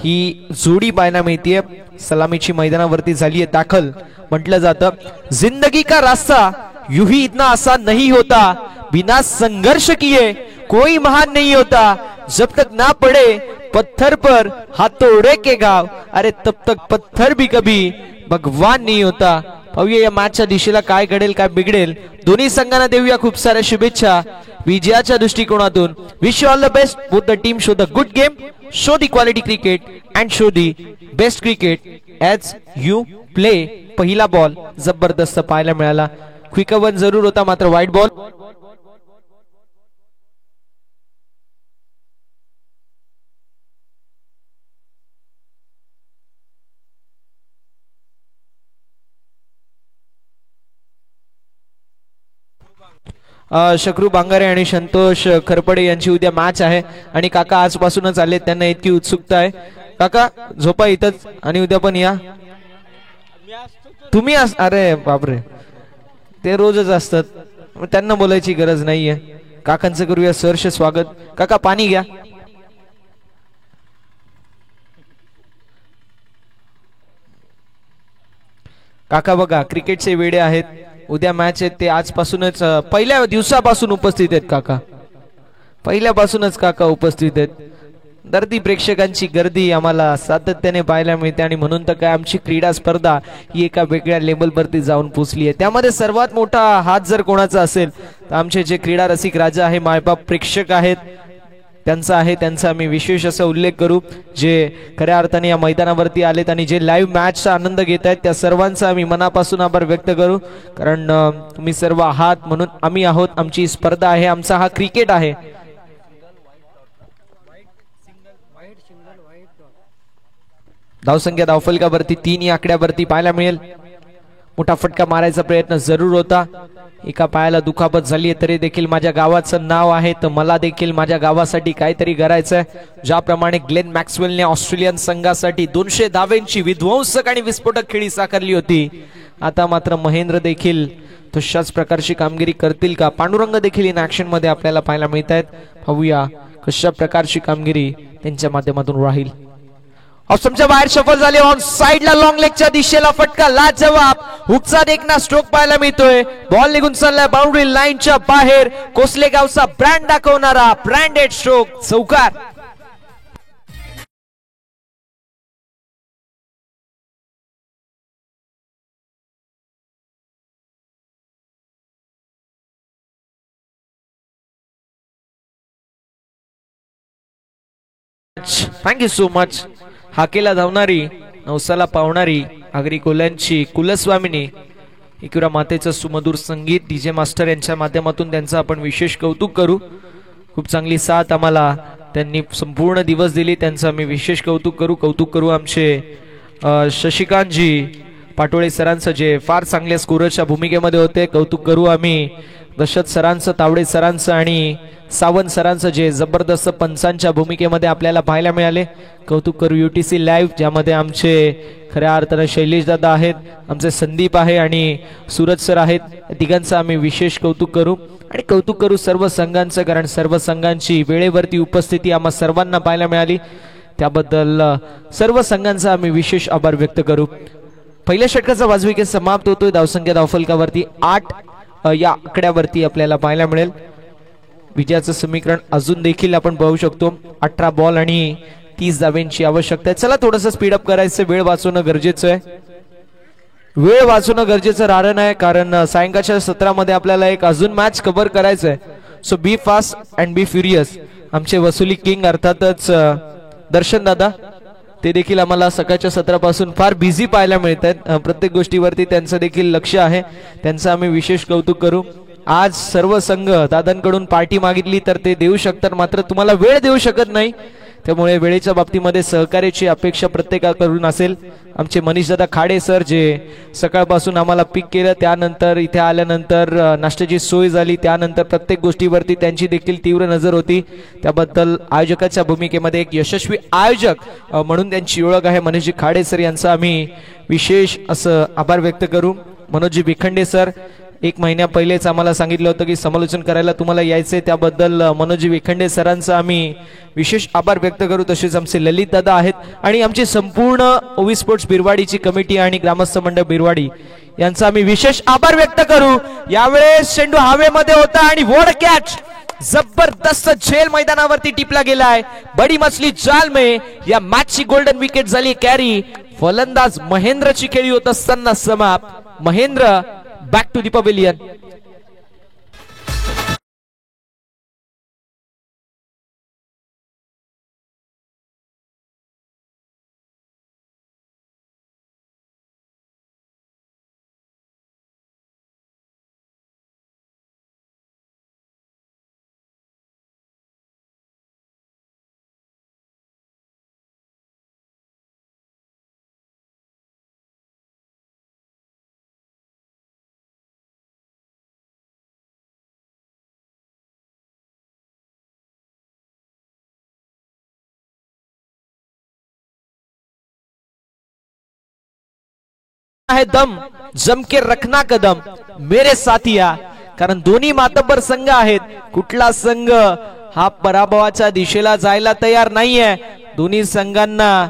ही जोडी पाहायला मिळतीये. सलामीची मैदानावरती झालीये दाखल. म्हटलं जातं जिंदगी का रास्ता यूही इतना आसान नहीं होता, बिना संघर्ष किए कोई महान नहीं होता, जब तक ना पड़े पत्थर पर हाथोड़े के घाव, अरे तब तक पत्थर भी कभी भगवान नहीं होता. पाहूया या मॅचच्या दिशेला काय घडेल काय बिघडेल. दोन्ही संघांना देऊया खूप साऱ्या शुभेच्छा विजयाच्या दृष्टिकोनातून. Wish you all the best. Both the team show the good game, show the quality cricket and show the best cricket as you play. पहिला बॉल जबरदस्त पाहायला मिळाला. क्विक वन जरूर होता मात्र वाईट बॉल. शकरू बांगारे आणि संतोष खरपडे यांची उद्या मॅच आहे आणि काका आजपासूनच आले, त्यांना इतकी उत्सुकता आहे. काका झोपा इथंच आणि उद्या पण या. तुम्ही अरे बापरे, ते रोजच असतात, त्यांना बोलायची गरज नाहीये. काकांचं करूया सहर्ष स्वागत. काका पाणी घ्या. काका बघा क्रिकेटचे वेडे आहेत. उद्या मॅच आहे ते आजपासूनच पहिल्या दिवसापासून उपस्थित आहेत. काका पहिल्यापासूनच काका उपस्थित आहेत. दर्दी प्रेक्षकांची गर्दी आम्हाला सातत्याने पाहायला मिळते आणि म्हणून तर काय आमची क्रीडा स्पर्धा ही एका वेगळ्या लेवलवरती जाऊन पोहोचली आहे. त्यामध्ये सर्वात मोठा हात जर कोणाचा असेल तर आमचे जे क्रीडा रसिक राजा आहे, मायबाप प्रेक्षक आहेत त्यांचा आहे. त्यांचा आम्ही विशेष असा उल्लेख करू जे खऱ्या अर्थाने या मैदानावरती आलेत आणि जे लाईव्ह मॅचचा आनंद घेत आहेत त्या सर्वांचा आम्ही मनापासून आभार व्यक्त करू. कारण तुम्ही सर्व आहात म्हणून आम्ही आहोत. आमची स्पर्धा आहे, आमचा हा क्रिकेट आहे. धावसंख्या धावफलकावरती 3 या आकड्यावरती पाहायला मिळेल. मोठा फटका मारायचा प्रयत्न जरूर होता. एका पायाला दुखापत झाली आहे तरी देखील माझ्या गावाचं नाव आहे तर मला देखील माझ्या गावासाठी काहीतरी करायचं आहे. ज्याप्रमाणे ग्लेन मॅक्सवेलने ऑस्ट्रेलियन संघासाठी 200 धावेंची विध्वंसक आणि विस्फोटक खेळी साकारली होती, आता मात्र महेंद्र देखील तशाच प्रकारची कामगिरी करतील का? पांडुरंग देखील इन ऍक्शन मध्ये आपल्याला पाहायला मिळत आहेत. पाहूया कशा प्रकारची कामगिरी त्यांच्या माध्यमातून राहील. ऑप्शनच्या बाहेर सफल झाले. ऑन साइडला लॉंग लेगच्या दिशेला फटका लाजवाब हुकचा देखना स्ट्रोक पाहायला मिळतोय. बॉल निघून चाललाय बाउंड्री लाईनच्या बाहेर. कोसलेगावचा ब्रँड दाखवणारा ब्रँडेड स्ट्रोक चौकार. Thank you so much. हाकेला धावणारी नवसाला पावणारी आगरी कोल्यांची कुलस्वामिनी एकविरा मातेचं सुमधुर संगीत डीजे मास्टर यांच्या माध्यमातून त्यांचं आपण विशेष कौतुक करू. खूप चांगली साथ आम्हाला त्यांनी संपूर्ण दिवस दिली, त्यांचं आम्ही विशेष कौतुक करू आमचे शशिकांतजी पाटोळे सरांचं जे फार चांगल्या स्कोररच्या भूमिकेमध्ये होते, कौतुक करू आम्ही दशरथ सरांचं, तावडे सरांचं आणि सावंत सरांचं जे जबरदस्त पंचांच्या भूमिकेमध्ये आपल्याला पाहायला मिळाले. कौतुक करू UTC लाईव्ह, ज्यामध्ये आमचे खऱ्या अर्थानं शैलेश दादा आहेत, आमचे संदीप आहे आणि सूरज सर आहेत. तिघांचं आम्ही विशेष कौतुक करू आणि कौतुक करू सर्व संघांचं, कारण सर्व संघांची वेळेवरती उपस्थिती आम्हा सर्वांना पाहायला मिळाली. त्याबद्दल सर्व संघांचा आम्ही विशेष आभार व्यक्त करू. पहिल्या षटकाचा वाजवी खेळ समाप्त होतोय. धावसंख्या धावफलकावरती 8 या आकड्यावरती आपल्याला पाहायला मिळेल. विजयाचं समीकरण अजून देखील आपण पाहू शकतो. 18 बॉल आणि 30 धाव्यांची आवश्यकता आहे. चला थोडंसं स्पीडअप करायचं, वेळ वाचवणं गरजेचं आहे. वेळ वाचवणं गरजेचं राहणं आहे, कारण सायंकाळच्या सत्रामध्ये आपल्याला एक अजून मॅच कव्हर करायचं आहे. So be fast and be furious. आमचे वसुली किंग अर्थातच दर्शन दादा, ते देखील आम्हाला सकाळच्या सत्रापासून फार बिझी पाहायला मिळत आहेत. प्रत्येक गोष्टीवरती त्यांचं देखील लक्ष आहे, त्यांचं आम्ही विशेष कौतुक करू. आज सर्व संघ दादांकडून पार्टी मागितली तर ते देऊ शकतात, मात्र तुम्हाला वेळ देऊ शकत नाही. त्यामुळे वेळेच्या बाबतीमध्ये सहकार्याची अपेक्षा प्रत्येकाकडून असेल. आमचे मनीष दादा खाडे सर, जे सकाळपासून आम्हाला पिक केलं, त्यानंतर इथे आल्यानंतर नाश्त्याची सोय झाली, त्यानंतर प्रत्येक गोष्टीवरती त्यांची देखील तीव्र नजर होती. त्याबद्दल आयोजकाच्या भूमिकेमध्ये एक यशस्वी आयोजक म्हणून त्यांची ओळख आहे. मनीषजी खाडे सर यांचा आम्ही विशेष असं आभार व्यक्त करू. मनोजी विखंडे सर, 1 महिन्या पहिलेच आम्हाला सांगितलं होतं की समालोचन करायला तुम्हाला यायचंय, त्याबद्दल मनोजी विखंडे सरांचा आम्ही विशेष आभार व्यक्त करू. तसेच आमचे ललित दादा आहेत आणि आमची संपूर्ण ओवी स्पोर्ट्स बिरवाडीची कमिटी आणि ग्रामस्थ मंडळ बिरवाडी यांचा आम्ही विशेष आभार व्यक्त करू. यावेळेस चेंडू हवेमध्ये होता आणि वॉड कॅच जबरदस्त झेल मैदानावरती टिपला गेलाय. बडी मछली जाल में या मॅचची गोल्डन विकेट झाली कॅरी. फलंदाज महेंद्रची खेळी होत असताना समाप्त. Mahendra back to the pavilion. है दम जम के रखना कदम मेरे साथिया, कारण दोन्ही मातब्बर संघ आहेत. कुठला संघ हा पराभवाच्या दिशेला जायला तयार नाहीये. दोन्ही संघांना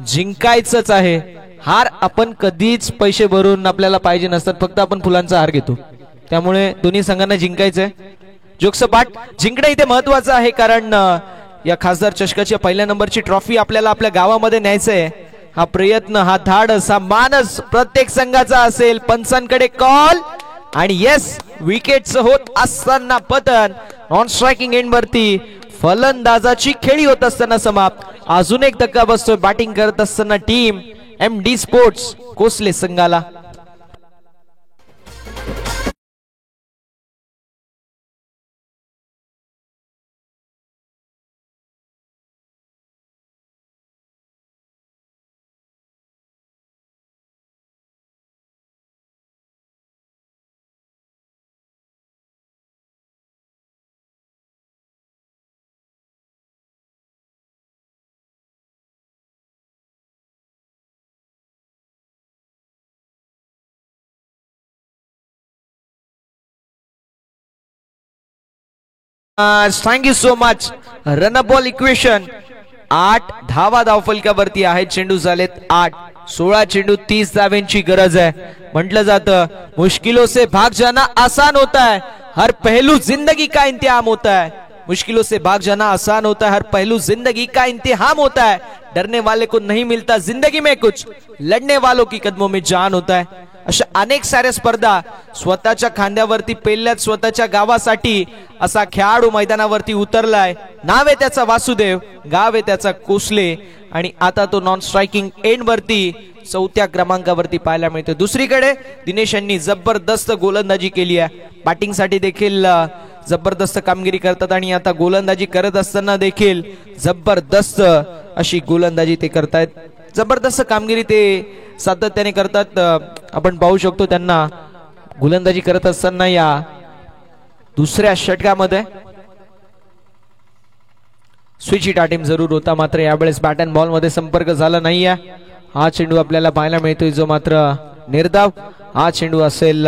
जिंकायचंच आहे. हार आपण कधीच पैसे भरून आपल्याला पाहिजे नसतात, फक्त आपण फुलांचा हार घेतो. त्यामुळे दोन्ही संघांना जिंकायचंय. जोगसपाट जिंकणं इथे महत्वाचं आहे, कारण या खासदार चषकाची पहिल्या नंबरची ट्रॉफी आपल्याला आपल्या गावामध्ये न्यायचंय. हा प्रयत्न, हा धाडस, हा मानस प्रत्येक संघाचा असेल. पंचांकडे कॉल आणि येस, विकेटचं होत असताना पतन. नॉन स्ट्रायकिंग एंड वरती फलंदाजाची खेळी होत असताना समाप्त. अजून एक धक्का बसतोय बॅटिंग करत असताना टीम MD स्पोर्ट्स कोसले संघाला. Thank you so much. Run ball equation. 8 धावा धावफलकावरती आहेत. चेंडू झालेत 8. 16 चेंडू 30 धाव्यांची गरज आहे. म्हटलं जातं मुश्किलों से भाग जाना आसान होता है, हर पहलू जिंदगी का इम्तिहान होता है. मुश्किलों से भाग जाना आसान होता है, हर पहलू जिंदगी का इम्तिहान होता है. डरने वाले को नहीं मिलता जिंदगी में कुछ, लढने वालों की कदमों में जान होता है. अशा अनेक साऱ्या स्पर्धा स्वतःच्या खांद्यावरती पेलल्यात. स्वतःच्या गावासाठी असा खेळाडू मैदानावरती उतरलाय. नाव आहे त्याचा वासुदेव, गाव आहे त्याचा कोसले आणि आता तो नॉन स्ट्रायकिंग एंड वरती 4थ्या क्रमांकावरती पाहायला मिळतो. दुसरीकडे दिनेश यांनी जबरदस्त गोलंदाजी केली आहे. बॅटिंग साठी देखील जबरदस्त कामगिरी करतात आणि आता गोलंदाजी करत असताना देखील जबरदस्त अशी गोलंदाजी ते करतायत. जबरदस्त कामगिरी ते सातत्याने करतात. आपण पाहू शकतो त्यांना गोलंदाजी करत असताना या दुसऱ्या षटकामध्ये स्विच हिट अटेम्प्ट जरूर होता, मात्र यावेळेस बॅट अँड बॉल मध्ये संपर्क झाला नाहीये. हा चेंडू आपल्याला पाहायला मिळतोय जो मात्र निर्धाव. हा चेंडू असेल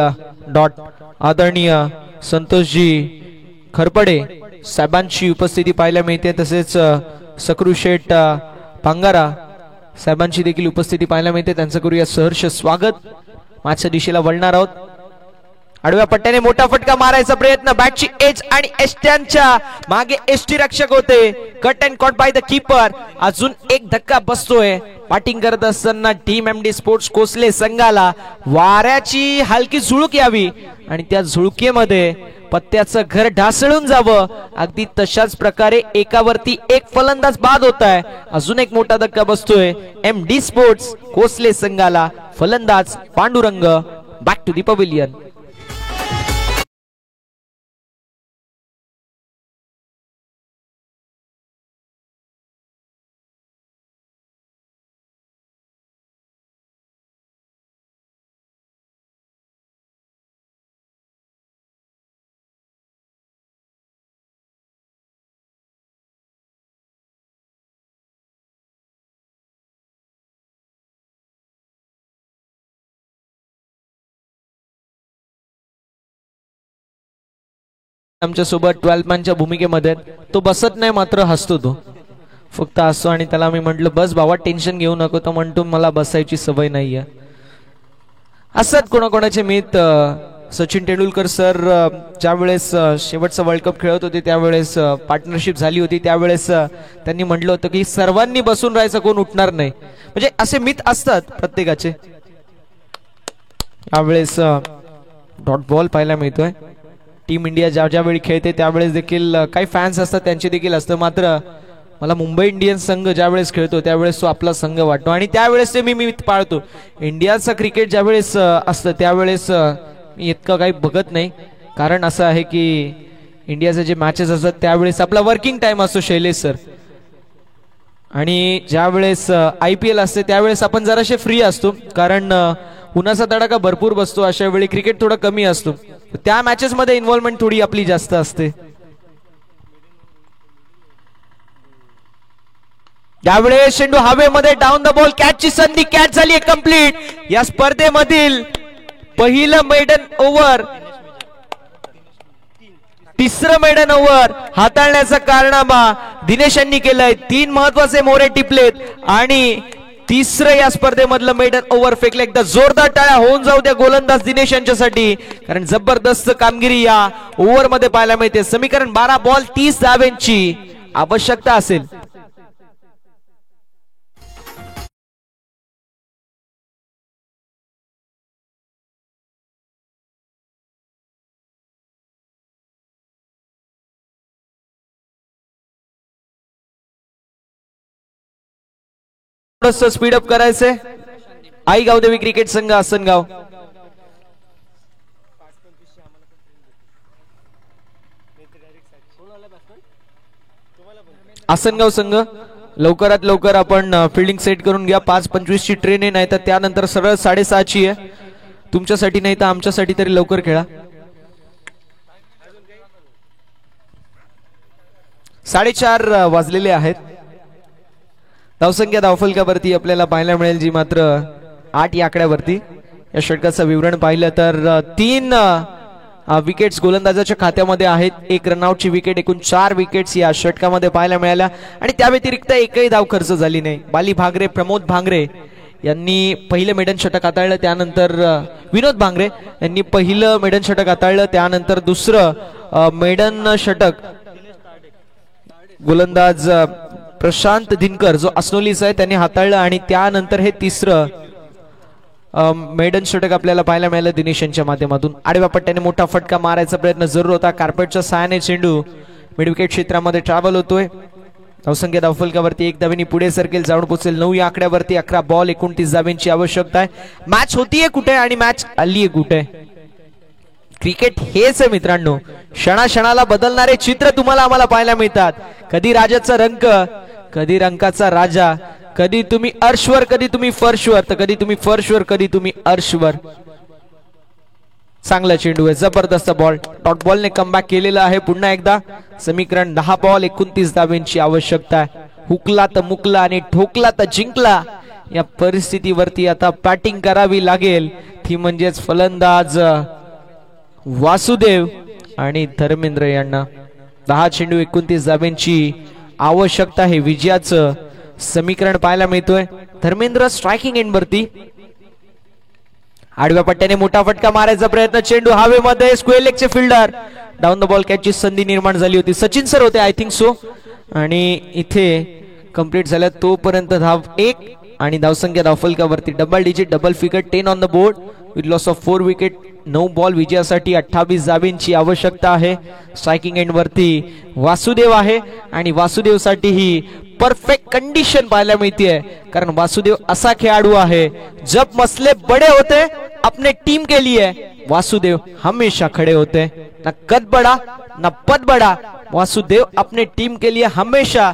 डॉट. आदरणीय संतोषजी खरपडे साहेबांची उपस्थिती पाहायला मिळते, तसेच सकरू शेठ पांगारा साहेबांची देखील उपस्थिती पाहायला मिळते. त्यांचं करूया सहर्ष स्वागत. मॅचच्या दिशेला वळणार आहोत. आडव्या पट्ट्याने मोठा फटका मारायचा प्रयत्न, बॅटची एज आणि एस्ट्यांच्या मागे एसटी रक्षक होते. Cut and caught by the keeper. अजून एक धक्का बसतोय. बॅटिंग करत असताना टीम एमडी स्पोर्ट्स कोसले संघाला वाऱ्याची हलकी झुळूक यावी आणि त्या झुळकेमध्ये पत्त्याचं घर ढासळून जावं. अगदी तशाच प्रकारे एकावरती एक फलंदाज बाद होत आहे. अजून एक मोठा धक्का बसतोय एमडी स्पोर्ट्स कोसले संघाला. फलंदाज Pandurang. Back to the pavilion. आमच्या सोबत 12 मॅनच्या भूमिकेमध्ये तो बसत नाही, मात्र हसतो. तो फक्त हसतो आणि त्याला मी म्हंटल बस बाबा टेन्शन घेऊ नको. तो म्हणतो मला बसायची सवय नाहीये. असत कोणाकोणाचे मित. सचिन तेंडुलकर सर ज्यावेळेस शेवटचा वर्ल्ड कप खेळत होते त्यावेळेस पार्टनरशिप झाली होती, त्यावेळेस त्यांनी म्हटलं होतं की सर्वांनी बसून राहायचं, कोण उठणार नाही. म्हणजे असे मित असतात प्रत्येकाचे. यावेळेस डॉट बॉल पाहायला मिळतोय. टीम इंडिया ज्या ज्यावेळी खेळते त्यावेळेस देखील काही फॅन्स असतात, त्यांचे देखील असतं. मात्र मला मुंबई इंडियन्स संघ ज्यावेळेस खेळतो त्यावेळेस तो आपला संघ वाटतो आणि त्यावेळेस ते मी पाळतो. इंडियाचा क्रिकेट ज्यावेळेस असतं त्यावेळेस मी इतकं काही बघत नाही, कारण असं आहे की इंडियाचे जे मॅचेस असतात त्यावेळेस आपला वर्किंग टाइम असतो शैलेश सर, आणि ज्यावेळेस IPL असते त्यावेळेस आपण जराशे फ्री असतो, कारण उन्हाचा तडाखा भरपूर बसतो. अशा वेळी क्रिकेट थोडं कमी असतो. त्या मॅचेस मध्ये इन्व्हॉल्वमेंट थोडी आपली जास्त असते. यावेळेस चेंडू हवेमध्ये, डाऊन द बॉल, कॅचची संधी, कॅच झाली कंप्लीट. या स्पर्धेमधील पहिलं मेडन ओव्हर, तिसरं मेडन ओव्हर हाताळण्याचा कारनामा दिनेश यांनी केलाय. 3 महत्वाचे मोरे टिपलेत आणि तिसरं या स्पर्धेमधलं मेडन ओव्हर फेकले. एकदा जोरदार टाळ्या होऊन जाऊ द्या गोलंदाज दिनेश यांच्यासाठी, कारण जबरदस्त कामगिरी या ओव्हर मध्ये पाहायला मिळते. समीकरण 12 बॉल 30 धावांची आवश्यकता असेल. स्पीडअप करायचंय. आई गावदेवी क्रिकेट संघ आसनगाव. आसनगाव संघ लवकरात लवकर आपण फिल्डिंग सेट करून घ्या. 5:25 ची ट्रेन आहे, नाही तर त्यानंतर सरळ 6:30 ची आहे. तुमच्यासाठी नाही तर आमच्यासाठी तरी लवकर खेळा. 4:30 वाजलेले आहेत. धावसंख्या धावफलकावरती आपल्याला पाहायला मिळेल जी मात्र 8 या आकड्यावरती. या षटकाचं विवरण पाहिलं तर 3 विकेट्स गोलंदाजाच्या खात्यामध्ये आहेत. 1 रनआउटची विकेट, एकूण 4 विकेट्स या षटकामध्ये पाहायला मिळाल्या आणि त्या व्यतिरिक्त एकही धाव खर्च झाली नाही. बाली भांगरे, प्रमोद भांगरे यांनी पहिलं मेडन षटक हाताळलं, त्यानंतर विनोद भांगरे यांनी पहिलं मेडन षटक हाताळलं, त्यानंतर दुसरं मेडन षटक गोलंदाज प्रशांत दिनकर जो अस्नोलीचा आहे त्यांनी हाताळलं आणि त्यानंतर हे तिसरं मेडन षटक आपल्याला पाहायला मिळालं दिनेश यांच्या माध्यमातून. आडव्या पट्ट्याने मोठा फटका मारायचा प्रयत्न जरूर होता. कार्पेटच्या सहाय्याने चेंडू मिड विकेट क्षेत्रामध्ये ट्रॅव्हल होतोय. धावसंख्या धावफलकावरती 1 धावेने पुढे सरकेल, जाऊन पोहोचेल 9 या आकड्यावरती. 11 बॉल 29 धावेंची आवश्यकता आहे. मॅच होतीये कुठे आणि मॅच आलीये कुठे. क्रिकेट हेच आहे मित्रांनो, क्षणाक्षणाला बदलणारे चित्र तुम्हाला आम्हाला पाहायला मिळतात. कधी राजाचा रंक, कधी रंकाचा राजा, कधी तुम्ही अर्शवर, कधी तुम्ही फर्शवर, तर कधी तुम्ही फर्शवर, कधी तुम्ही अर्शवर. चांगला चेंडू आहे, जबरदस्त बॉल. डॉट बॉलने कमबॅक केलेला आहे. पुन्हा एकदा समीकरण 10 बॉल 29 धाब्यांची आवश्यकता आहे. हुकला तर मुकला आणि ठोकला तर जिंकला. या परिस्थितीवरती आता बॅटिंग करावी लागेल, ती म्हणजेच फलंदाज वासुदेव आणि धर्मेंद्र यांना. 10 चेंडू 29 धाब्यांची आवश्यकता आहे. विजयाचं समीकरण पाहायला मिळतोय. धर्मेंद्र स्ट्रायकिंग एंड वरती, आडव्या पट्ट्याने मोठा फटका मारायचा प्रयत्न, चेंडू हवेमध्ये. स्क्वेअर लेगचे फिल्डर डाऊन द बॉल कॅचची संधी निर्माण झाली होती. सचिन सर होते आय थिंक सो, आणि इथे कंप्लीट झाल्या तोपर्यंत धाव 1 आणि धावसंख्या धावफलकावरती double digit, double figure, 10 on the board with loss of 4 wicket. 9 ball. विजयासाठी 28 धाब्यांची आवश्यकता आहे. स्ट्रायकिंग एंड वरती वासुदेव आहे आणि वासुदेवसाठी ही परफेक्ट कंडिशन पाहायला मिळते, कारण वासुदेव असा खेळाडू आहे, जब मसले बड़े होते अपने टीम के लिए वासुदेव हमेशा खड़े होते. ना कद बड़ा ना पद बड़ा, वासुदेव अपने टीम के लिए हमेशा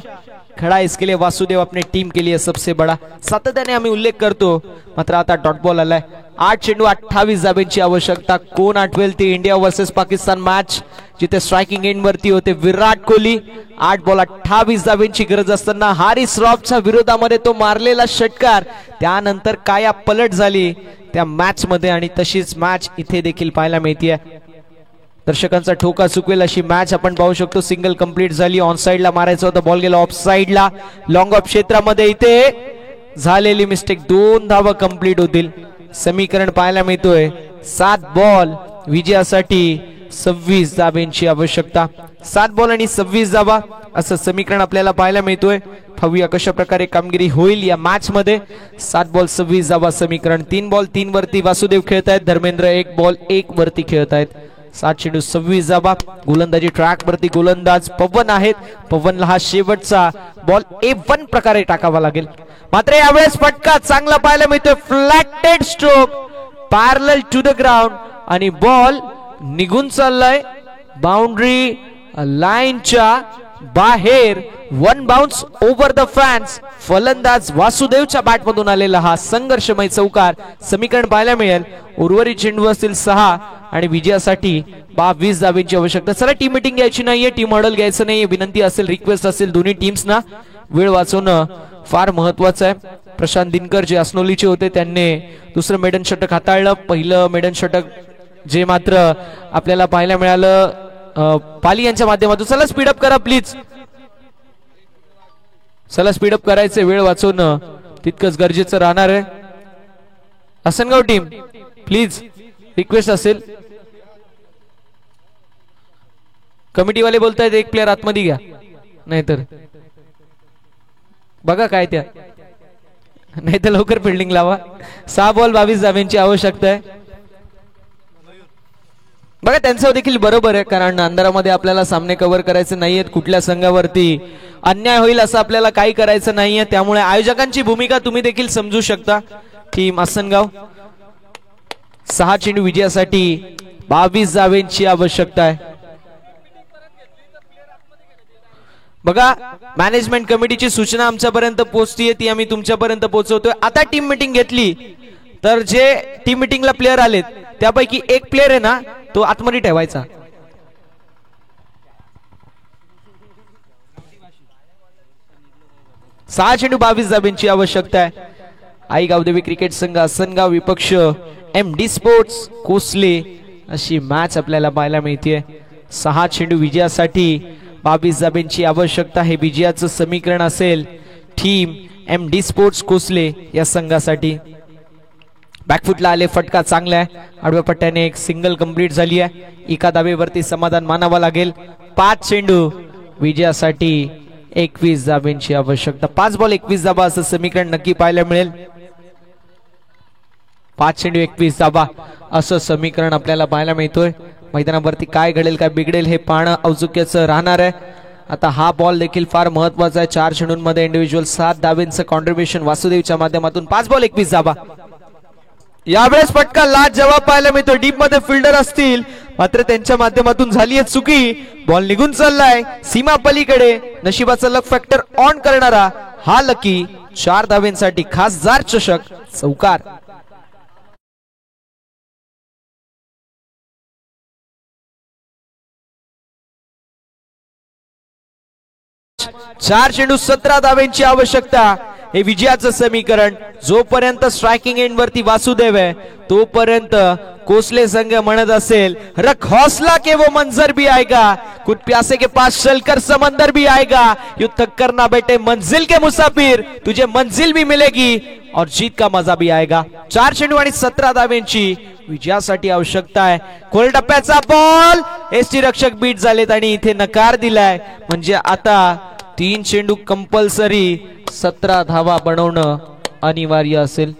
खड़ा. इसके लिए वासुदेव अपने टीम के लिए सबसे बड़ा, सातत्याने आम्ही उल्लेख करतो. मात्र आता डॉट बॉल आलाय. 8 चेंडू 28 धाब्यांची आवश्यकता. कोण आठवेल ती इंडिया वर्सेस पाकिस्तान मॅच, जिथे स्ट्रायकिंग एंड वरती होते विराट कोहली. 8 बॉल 28 धाब्यांची गरज असताना हारिस रॉफच्या विरोधामध्ये तो मारलेला षटकार, त्यानंतर काया पलट झाली त्या मॅच मध्ये, आणि तशीच मॅच इथे देखील पाहायला मिळते. दर्शकांचा ठोका चुकवेल अशी मॅच आपण पाहू शकतो. सिंगल कंप्लीट झाली. ऑन साइडला मारायचं होतं, बॉल गेला ऑफ साइडला, लॉंग ऑफ क्षेत्रामध्ये. इथे झालेली मिस्टेक. 2 धावा कंप्लीट होतील. समीकरण पाहायला मिळतोय 7 बॉल विजयासाठी 26 धाब्यांची आवश्यकता. 7 बॉल आणि 26 धावा असं समीकरण आपल्याला पाहायला मिळतोय. पाहूया कशा प्रकारे कामगिरी होईल या मॅच मध्ये. 7 बॉल 26 धावा समीकरण. 3 बॉल 3 वरती वासुदेव खेळत आहेत. धर्मेंद्र 1 बॉल 1 वरती खेळत आहेत. 7 चेंडू 26 धावा. गोलंदाजी ट्रॅक वरती गोलंदाज पवन आहेत. पवनला हा शेवटचा बॉल A1 प्रकारे टाकावा लागेल. मात्र यावेळेस फटका चांगला पाहायला मिळतोय. Flatted stroke parallel to the ground आणि बॉल निघून चाललाय बाउंड्री लाईनच्या बाहेर. 1 बाउन्स ओव्हर द फॅन्स. फलंदाज वासुदेवच्या बॅट मधून आलेला हा संघर्षमय चौकार. समीकरण पाहायला मिळेल. उर्वरित चेंडू असतील 6 आणि विजयासाठी 22 धाब्यांची आवश्यकता. चला टीम मीटिंग घ्यायची नाहीये, टीम मॉडेल घ्यायचं नाहीये. विनंती असेल, रिक्वेस्ट असेल, दोन्ही टीम्सना वेळ वाचवणं फार महत्वाचं आहे. प्रशांत दिनकर जे असनोलीचे होते त्यांनी दुसरं मेडन षटक हाताळलं. पहिलं मेडन षटक जे मात्र आपल्याला पाहायला मिळालं पाली यांच्या माध्यमातून. चला स्पीडअप करा प्लीज, चला स्पीडअप करायचं, वेळ वाचवणं तितकंच गरजेचं राहणार आहे. असनगाव टीम प्लीज, रिक्वेस्ट असेल. कमिटीवाले बोलतायत 1 प्लेअर आतमध्ये घ्या, नाहीतर बघा काय त्या, नाहीतर लवकर फिल्डिंग लावा. 6 बॉल 22 धाब्यांची आवश्यकता आहे. बघा त्यांचं देखील बरोबर आहे, कारण अंधारामध्ये आपल्याला सामने कव्हर करायचे नाहीयेत. कुठल्या संघावरती अन्याय होईल असं आपल्याला काही करायचं नाहीये. त्यामुळे आयोजकांची भूमिका तुम्ही देखील समजू शकता. टीम आसनगाव 6 चेंडू विजयासाठी 22 धाब्यांची आवश्यकता आहे. बघा मॅनेजमेंट कमिटीची सूचना आमच्यापर्यंत पोहोचतीये, ती आम्ही तुमच्यापर्यंत पोहोचवतोय. आता टीम मीटिंग घेतली तर जे टीम मीटिंगला प्लेअर आलेत त्यापैकी 1 प्लेअर आहे ना तो आतमध्ये ठेवायचा. सहा चेंडू 22 धाब्यांची आवश्यकता आहे. आई गावदेवी क्रिकेट संघ आसनगाव विपक्ष MD स्पोर्ट्स कोसले अशी मॅच आपल्याला पाहायला मिळते. 6 चेंडू विजयासाठी 22 धाब्यांची आवश्यकता. हे विजयाचं समीकरण असेल टीम MD स्पोर्ट्स कोसले या संघासाठी. बॅकफुटला आले, फटका चांगला आहे. आडव्या पट्ट्याने एक सिंगल कंप्लीट झाली आहे. एका धाबेवरती समाधान मानावं लागेल. 5 चेंडू विजयासाठी 21 धाब्यांची आवश्यकता. 5 बॉल 21 धाबा असं समीकरण नक्की पाहायला मिळेल. 5 चेंडू 21 धाबा असं समीकरण आपल्याला पाहायला मिळतोय. मैदानावरती काय घडेल काय बिघडेल हे पाहणं औत्सुक्याचं राहणार आहे. आता हा बॉल देखील फार महत्वाचा आहे. 4 चेंडूंमध्ये इंडिव्हिज्युअल 7 धाब्यांचं कॉन्ट्रीब्युशन वासुदेवच्या माध्यमातून. 5 बॉल 21 धाबा. यावेळेस फटका लाज जवाब पाहायला मिळतो. डीप मध्ये फिल्डर असतील मात्र त्यांच्या माध्यमातून झाली आहे चुकी. बॉल निघून चाललाय सीमा पलीकडे. नशिबाचा लक फॅक्टर ऑन करणारा हा लकी 4 धावेंसाठी खासदार चषक चौकार. 4 चेंडू 17 धावेंची आवश्यकता. हे विजयाचं समीकरण. जोपर्यंत स्ट्रायकिंग एंड वरती वासुदेव आहे तोपर्यंत कोसले संघ म्हणत असेल रख हौसला के वो मंजर भी आएगा, कुछ प्यासे के पास चलकर समंदर भी आएगा, यू थक करना बेटे मंजिल के मुसाफिर, तुझे मंजिल भी मिलेगी और जीत का मजा भी आएगा. 4 चेंडू आणि 17 धावेंची विजयासाठी आवश्यकता आहे. खोल टप्प्याचा बॉल. एसटी रक्षक बीट झालेत आणि इथे नकार दिलाय. म्हणजे आता 3 चेंडू कंपल्सरी 17 धावा बनवणं अनिवार्य असेल.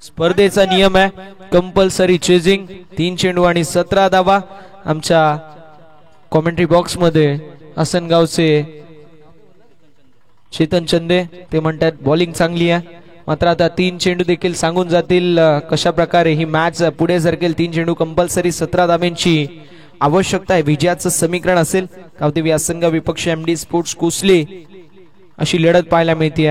स्पर्धेचा नियम आहे कंपल्सरी चेजिंग. 3 चेंडू आणि 17 धावा. आमच्या कॉमेंट्री बॉक्स मध्ये आसनगावचे चेतन चंदे ते म्हणतात बॉलिंग चांगली आहे. मात्र आता 3 चेंडू देखील सांगून जातील कशा प्रकारे ही मॅच पुढे सरकेल. 3 चेंडू कंपल्सरी 17 धावेंची आवश्यकता आहे. विजयाचं समीकरण असेल. गावदेवी आसनगाव विपक्ष एमडी स्पोर्ट्स कोसले अशी लढत पाहायला मिळते.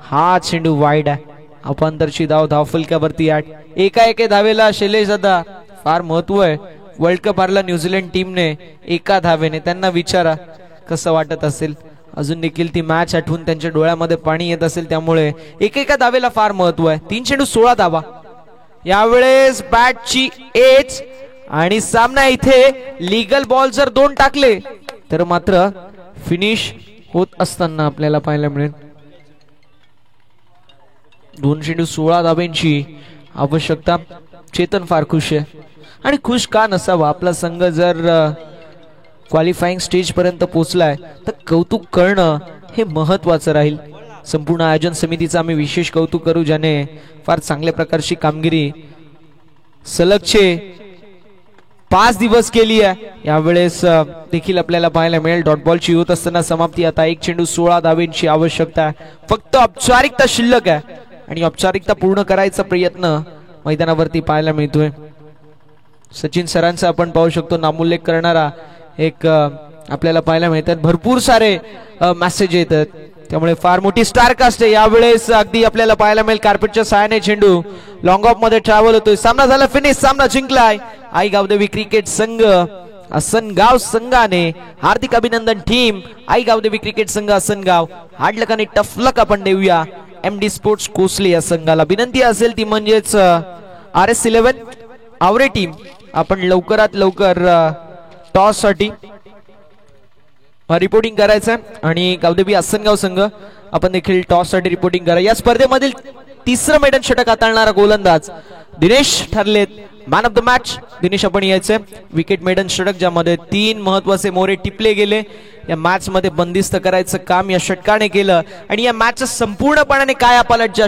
हा चेंडू वाईड आहे. अपांतरची धाव धावफलकावरती 8. एका धावेला शैलेश दादा फार महत्व आहे. वर्ल्ड कप हारला न्यूझीलंड टीमने एका धावेने. त्यांना विचारा कसं वाटत असेल. अजून देखील ती मॅच आठवून त्यांच्या डोळ्यामध्ये पाणी येत असेल. त्यामुळे एका धावेला फार महत्व आहे. 3 चेंडू 16 धावा. यावेळेस बॅटची एज आणि सामना इथे लीगल बॉल जर 2 टाकले तर मात्र फिनिश होत असताना आपल्याला पाहायला मिळेल. 2 चेंडू 16 धावेंची आवश्यकता. चेतन फार खुश आहे आणि खुश का नसावा. आपला संघ जर क्वालिफाईंग स्टेज पर्यंत पोहोचलाय तर कौतुक करणं हे महत्वाचं राहील. संपूर्ण आयोजन समितीचं आम्ही विशेष कौतुक करू ज्याने फार चांगल्या प्रकारची कामगिरी सलगचे 5 दिवस केली आहे. यावेळेस देखील आपल्याला पाहायला मिळेल डॉट बॉलची होत असताना समाप्ती. आता 1 चेंडू 16 धावेंची आवश्यकता आहे. फक्त औपचारिकता शिल्लक आहे आणि औपचारिकता पूर्ण करायचा प्रयत्न मैदानावरती पाहायला मिळतोय. सचिन सरांचा आपण पाहू शकतो नामोल्लेख करणारा एक आपल्याला पाहायला मिळतात. भरपूर सारे मेसेज येतात त्यामुळे फार मोठी स्टार कास्ट आहे. यावेळेस अगदी आपल्याला पाहायला मिळेल कार्पेटच्या सहाय्याने चेंडू लॉंग ऑफ मध्ये ट्रॅव्हल होतोय. सामना झाला फिनिश. सामना जिंकलाय आई गावदेवी क्रिकेट संघ. आसनगाव संघाने हार्दिक अभिनंदन टीम. आई गावदेवी क्रिकेट संघ आसनगाव हार्ड लक आणि टफ लक आपण देऊया एमडी स्पोर्ट्स कोसले या संघाला. विनंती असेल ती म्हणजेच RS11 आवरे टीम आपण लवकरात लवकर टॉस साठी रिपोर्टिंग करायचं आणि गावदेवी आसनगाव संघ आपण देखील टॉस साठी रिपोर्टिंग करा. या स्पर्धेमधील 3रं मैदान षटक हाताळणारा गोलंदाज दिनेश ठरलेत man of the match. Dinesh आपण यायचंय. विकेट मेडन षटक ज्यामध्ये 3 महत्वाचे मोरे टिपले गेले. या मॅच मध्ये बंदिस्त करायचं काम या षटकाने केलं आणि या मॅच संपूर्णपणे काय पालट ज्या